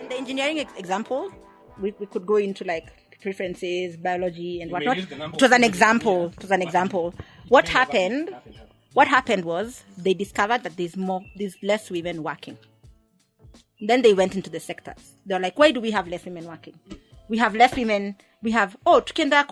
In the engineering example, we could go into like preferences, biology, and whatnot. It was an example. What happened was they discovered that there's less women working. Then they went into the sectors. They're like, why do we have less women working? We have less women. We have, tukenda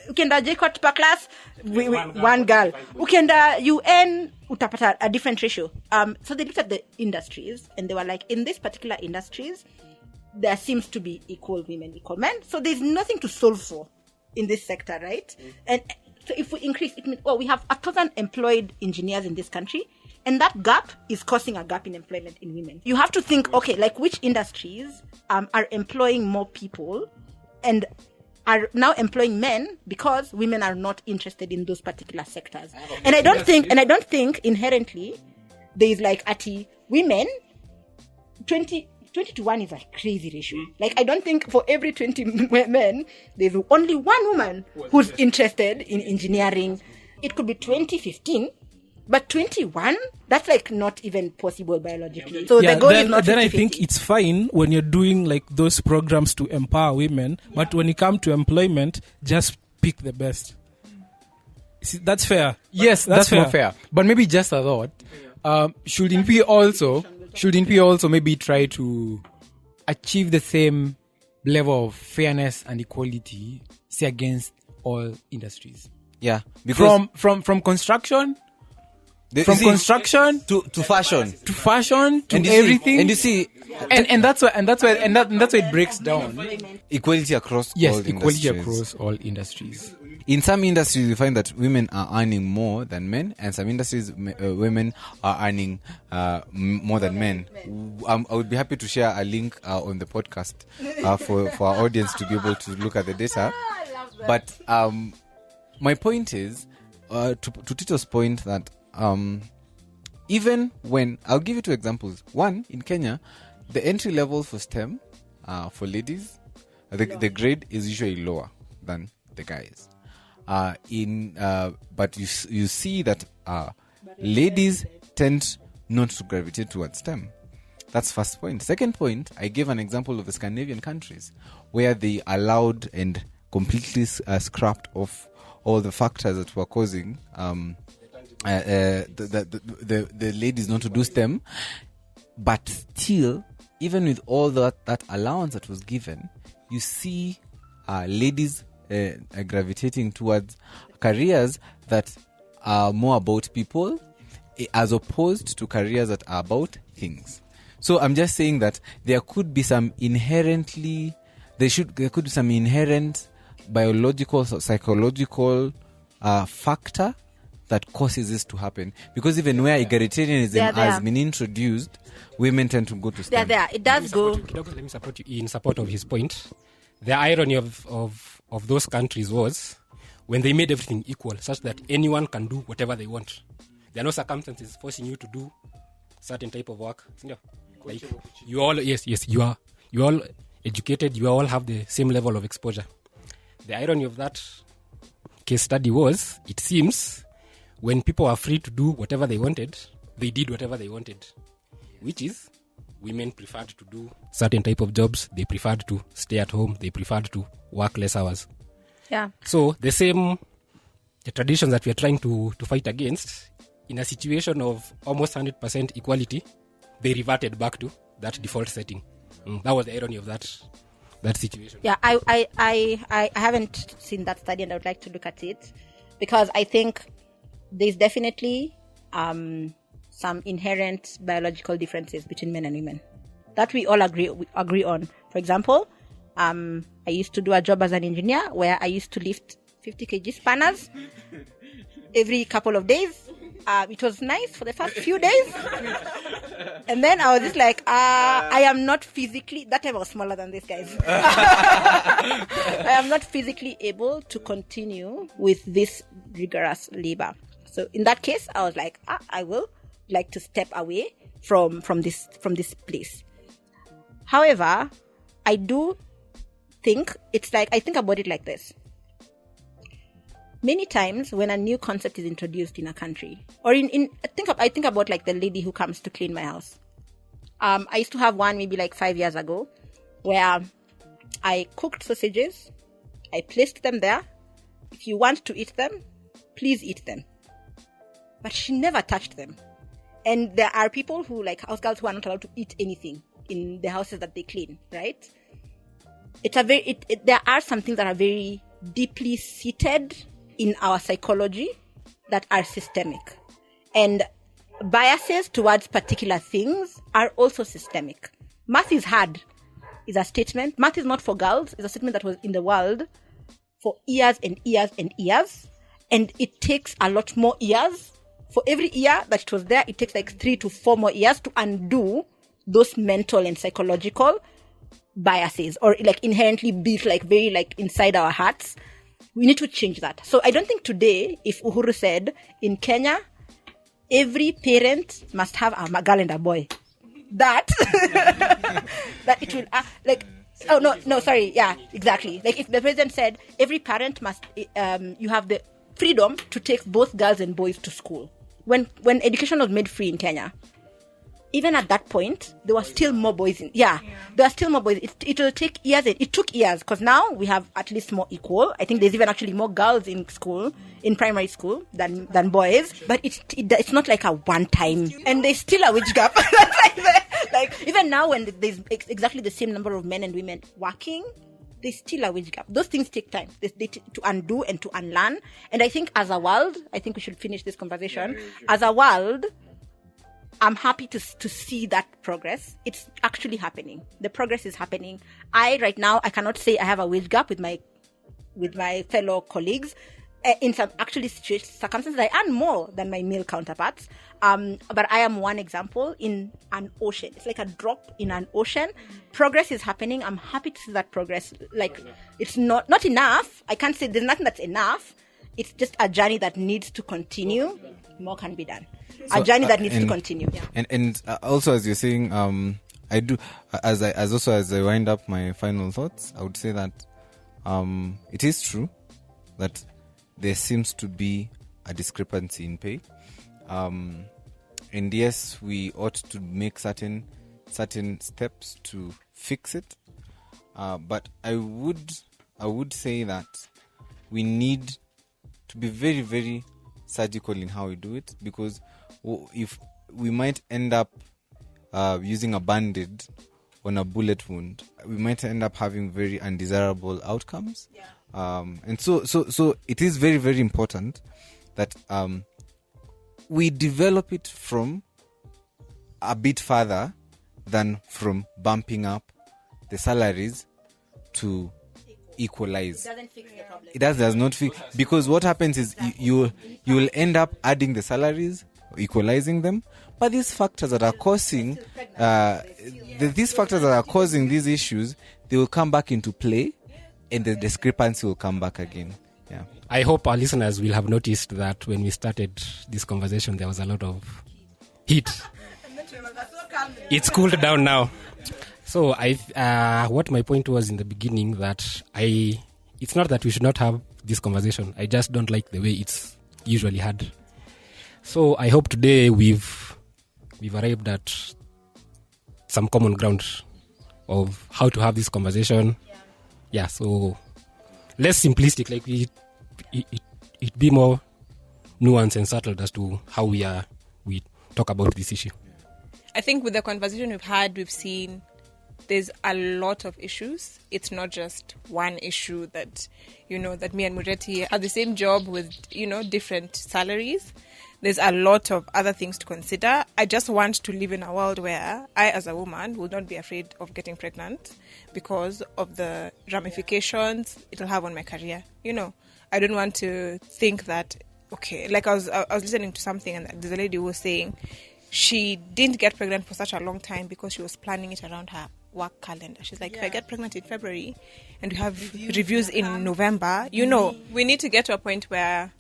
JKUAT per class, one girl. Ukenda UN, utapata a different ratio. So they looked at the industries and they were like, in this particular industries, there seems to be equal women, equal men. So there's nothing to solve for in this sector, right? And so if we increase, it means, we have 1,000 employed engineers in this country. And that gap is causing a gap in employment in women. You have to think, okay, like which industries are employing more people and are now employing men because women are not interested in those particular sectors. And I don't think inherently there is like women 20 to 1 is a crazy ratio. Like I don't think for every 20 men there's only one woman who's interested in engineering. It could be 20-15. But 21, that's like not even possible biologically. So the goal is not 50-50. Then I think it's fine when you're doing like those programs to empower women. Yeah. But when you come to employment, just pick the best. See, that's fair. Yes, that's fair. More fair. But maybe just a thought. Shouldn't we also maybe try to achieve the same level of fairness and equality, say, against all industries? Yeah. Because from construction... construction to fashion, to everything, and you see, and that's why it breaks down. Equality across all industries. In some industries, you find that women are earning more than men, and some industries, women are earning more than men. I would be happy to share a link on the podcast for our audience to be able to look at the data. But my point is, to Tito's point, that even when, I'll give you two examples. One, in Kenya, the entry level for STEM for ladies, the grade is usually lower than the guys. But you see that ladies tend not to gravitate towards STEM. That's first point. Second point, I gave an example of the Scandinavian countries where they allowed and completely scrapped off all the factors that were causing the ladies not to do STEM. But still, even with all that allowance that was given, you see ladies gravitating towards careers that are more about people as opposed to careers that are about things. So I'm just saying that there could be some inherent biological, psychological factor that causes this to happen. Because even where egalitarianism has been introduced, women tend to go to STEM. It does go. Let me support you in support of his point. The irony of those countries was when they made everything equal, such that anyone can do whatever they want. There are no circumstances forcing you to do certain type of work. Like you all educated, you all have the same level of exposure. The irony of that case study was, it seems, when people are free to do whatever they wanted, they did whatever they wanted. Which is, women preferred to do certain type of jobs, they preferred to stay at home, they preferred to work less hours. Yeah. So the traditions that we are trying to fight against, in a situation of almost 100% equality, they reverted back to that default setting. That was the irony of that situation. Yeah, I haven't seen that study and I would like to look at it, because I think there's definitely some inherent biological differences between men and women that we all agree on. For example, I used to do a job as an engineer where I used to lift 50 kg spanners every couple of days. It was nice for the first few days. And then I was just like, I am not physically, that time I was smaller than these guys. I am not physically able to continue with this rigorous labor. So in that case, I was like, I will like to step away from this place. However, I do think it's like, I think about it like this. many times when a new concept is introduced in a country, or I think about like the lady who comes to clean my house. I used to have one maybe like 5 years ago where I cooked sausages, I placed them there. If you want to eat them, please eat them. But she never touched them. And there are people who, like house girls, who are not allowed to eat anything in the houses that they clean, right? There are some things that are very deeply seated in our psychology that are systemic. And biases towards particular things are also systemic. Math is hard, is a statement. Math is not for girls, is a statement that was in the world for years and years and years. And it takes a lot more years. For every year that it was there, it takes like 3 to 4 more years to undo those mental and psychological biases, or like inherently built like very like inside our hearts. We need to change that. So I don't think today, if Uhuru said in Kenya, every parent must have a girl and a boy, that that it will yeah, exactly. Like if the president said every parent must you have the freedom to take both girls and boys to school. When education was made free in Kenya, even at that point, there were still more boys. There are still more boys. It will take years. It took years because now we have at least more equal. I think there's even actually more girls in school, in primary school, than boys. But it's not like a one time. And there's still a wage gap. like even now, when there's exactly the same number of men and women working, there's still a wage gap. Those things take time to undo and to unlearn. And I think as a world, I think we should finish this conversation. As a world, I'm happy to see that progress. It's actually happening. The progress is happening. Right now, I cannot say I have a wage gap with my fellow colleagues. In some actually circumstances, I earn more than my male counterparts. But I am one example in an ocean. It's like a drop in an ocean. Progress is happening. I'm happy to see that progress. Like, it's not enough. I can't say there's nothing that's enough. It's just a journey that needs to continue. More can be done. A journey that needs to continue. Yeah. And also, as you're saying, I do as I wind up my final thoughts, I would say that it is true that there seems to be a discrepancy in pay, and yes, we ought to make certain steps to fix it. But I would say that we need to be very, very surgical in how we do it, because if we might end up using a band-aid on a bullet wound, we might end up having very undesirable outcomes. And so it is very, very important that we develop it from a bit further than from bumping up the salaries to equalize. It doesn't fix the problem. It does not fix, because what happens is you will end up adding the salaries, equalizing them, but these factors that are causing these issues, they will come back into play, and the discrepancy will come back again. Yeah. I hope our listeners will have noticed that when we started this conversation, there was a lot of heat. It's cooled down now. So what my point was in the beginning, that it's not that we should not have this conversation. I just don't like the way it's usually had. So I hope today we've arrived at some common ground of how to have this conversation. Yeah, so less simplistic, like it be more nuanced and subtle as to how we talk about this issue. I think with the conversation we've had, we've seen there's a lot of issues. It's not just one issue that me and Mureti have the same job with, different salaries. There's a lot of other things to consider. I just want to live in a world where I, as a woman, will not be afraid of getting pregnant because of the ramifications it'll have on my career. I don't want to think that, okay, like I was listening to something, and there's a lady who was saying she didn't get pregnant for such a long time because she was planning it around her work calendar. She's like, if I get pregnant in February and we have reviews in November, we need to get to a point where,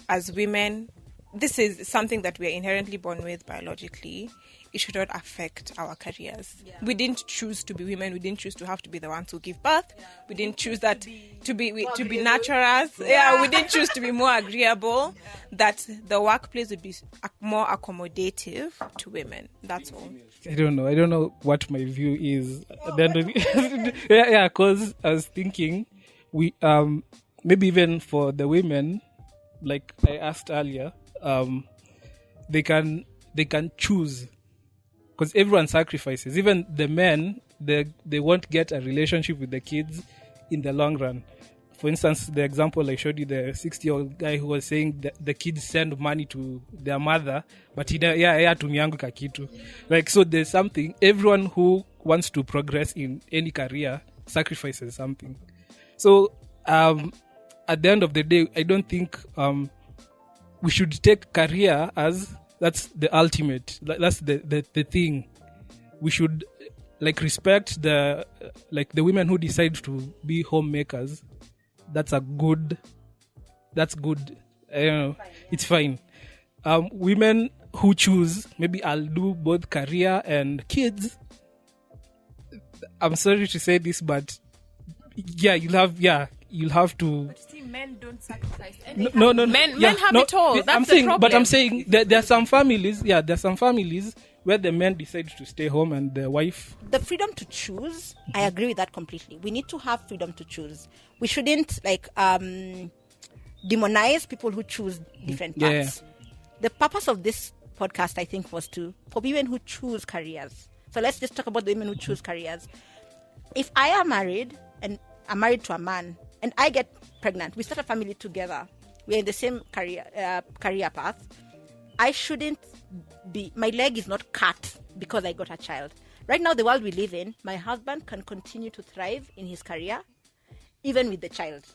as women, this is something that we are inherently born with biologically. it should not affect our careers. We didn't choose to be women. We didn't choose to have to be the ones who give birth. We didn't choose that to be naturals. We didn't choose to be more agreeable. That the workplace would be more accommodative to women. That's all. I don't know what my view is. Because I was thinking, we maybe even for the women, like I asked earlier, they can choose, because everyone sacrifices. Even the men, they won't get a relationship with the kids in the long run. For instance, the example I showed you, the 60-year-old guy who was saying that the kids send money to their mother, but hatumiangu kakitu. Like, so there's something, everyone who wants to progress in any career sacrifices something. So at the end of the day, I don't think we should take career as that's the ultimate. That's the thing. We should respect the women who decide to be homemakers. That's good. I don't know. It's fine. Women who choose, maybe I'll do both career and kids. I'm sorry to say this, but you'll have to. But see, men don't sacrifice anything. No. Men have it all. That's the problem. But I'm saying there are some families. Yeah, there are some families where the men decide to stay home and the wife. The freedom to choose, I agree with that completely. We need to have freedom to choose. We shouldn't demonize people who choose different paths. The purpose of this podcast, I think, was for women who choose careers. So let's just talk about the women who choose careers. If I am married and I'm married to a man and I get pregnant, we start a family together, we're in the same career path, I shouldn't be, my leg is not cut because I got a child. Right now, the world we live in, my husband can continue to thrive in his career, even with the child.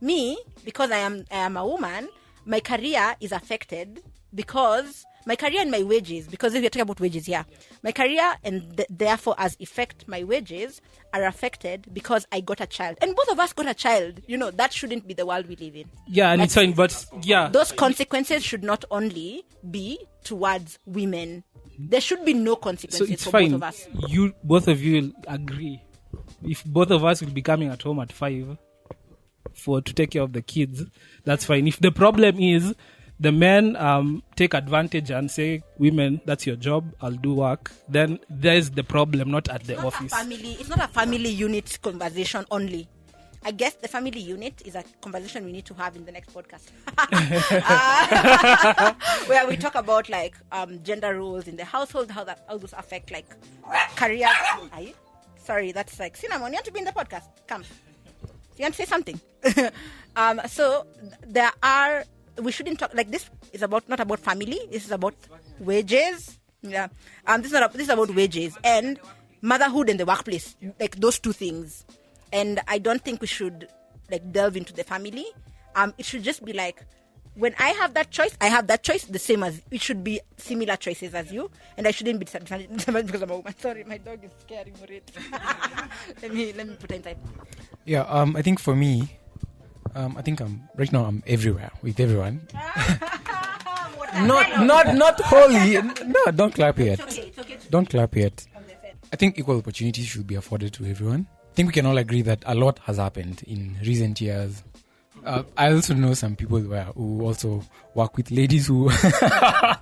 Me, because I am a woman, my career is affected because my career and my wages, because if you're talking about wages, my career and therefore as effect my wages are affected because I got a child. And both of us got a child. That shouldn't be the world we live in. Yeah, and it's fine, but those consequences should not only be towards women. There should be no consequences so it's for fine. both of us. Both of you will agree. If both of us will be coming at home at 5 to take care of the kids, that's fine. If the problem is the men take advantage and say, women, that's your job, I'll do work, then there's the problem, not at the office. It's not a family unit conversation only. I guess the family unit is a conversation we need to have in the next podcast. Where we talk about gender roles in the household, how those affect career. Sorry, that's Cinnamon, you want to be in the podcast? Come. You want to say something? So there are, we shouldn't talk this is not about family. This is about wages. Yeah. This is about wages and motherhood in the workplace. Those two things. And I don't think we should delve into the family. It should just be when I have that choice, I have that choice. The same as it should be similar choices as you, and I shouldn't be disadvantaged because I'm a woman. Sorry, my dog is scaring me. Let me put her inside. Yeah. I think for me, I think I'm everywhere with everyone. not wholly. No, don't clap yet. It's okay. Don't clap yet. I think equal opportunities should be afforded to everyone. I think we can all agree that a lot has happened in recent years. I also know some people who also work with ladies who the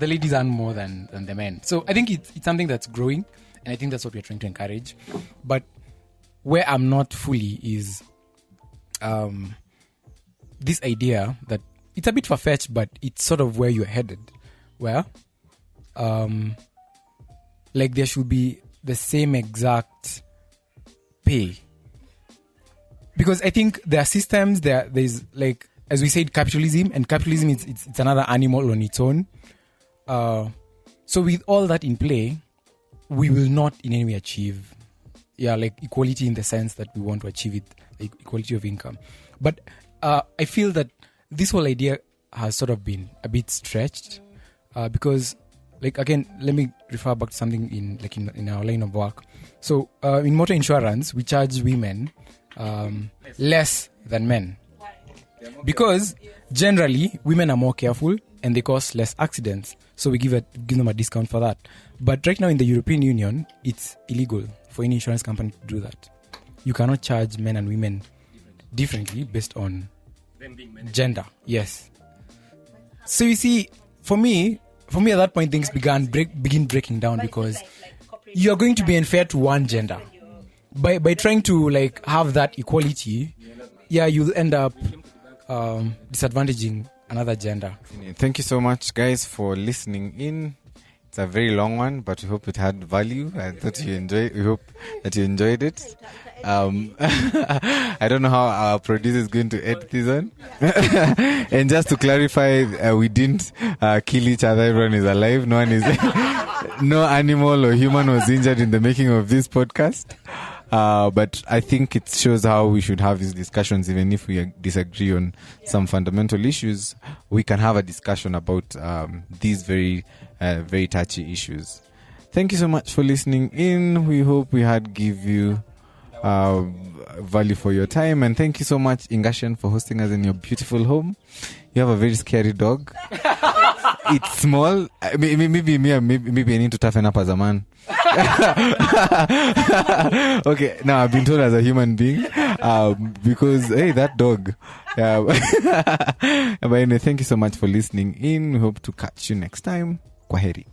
ladies earn more than the men. So I think it's something that's growing, and I think that's what we're trying to encourage. But where I'm not fully is this idea that it's a bit far-fetched, but it's sort of where you're headed, where there should be the same exact pay. Because I think there are systems, there's as we said, capitalism, and capitalism it's another animal on its own. So with all that in play, we will not in any way achieve equality in the sense that we want to achieve it, equality of income. But I feel that this whole idea has sort of been a bit stretched because again, let me refer back to something in our line of work. So in motor insurance, we charge women less than men. Because generally women are more careful and they cause less accidents, so we give them a discount for that. But right now in the European Union, it's illegal for any insurance company to do that. You cannot charge men and women differently based on gender. Yes. So you see, for me at that point things begin breaking down, because you are going to be unfair to one gender by trying to like have that equality. Yeah, you'll end up disadvantaging another gender. Thank you so much, guys, for listening in. It's a very long one, but we hope it had value. We hope that you enjoyed it. I don't know how our producer is going to edit this one. And just to clarify, we didn't kill each other. Everyone is alive. No one is, no animal or human was injured in the making of this podcast. But I think it shows how we should have these discussions. Even if we disagree on some fundamental issues, we can have a discussion about these very touchy issues. Thank you so much for listening in. We hope we had give you value for your time, and thank you so much, Ingashan, for hosting us in your beautiful home. You have a very scary dog. It's small. Maybe I need to toughen up as a man. Okay, now I've been told as a human being, because hey, that dog. But anyway, thank you so much for listening in. We hope to catch you next time. Kwaheri.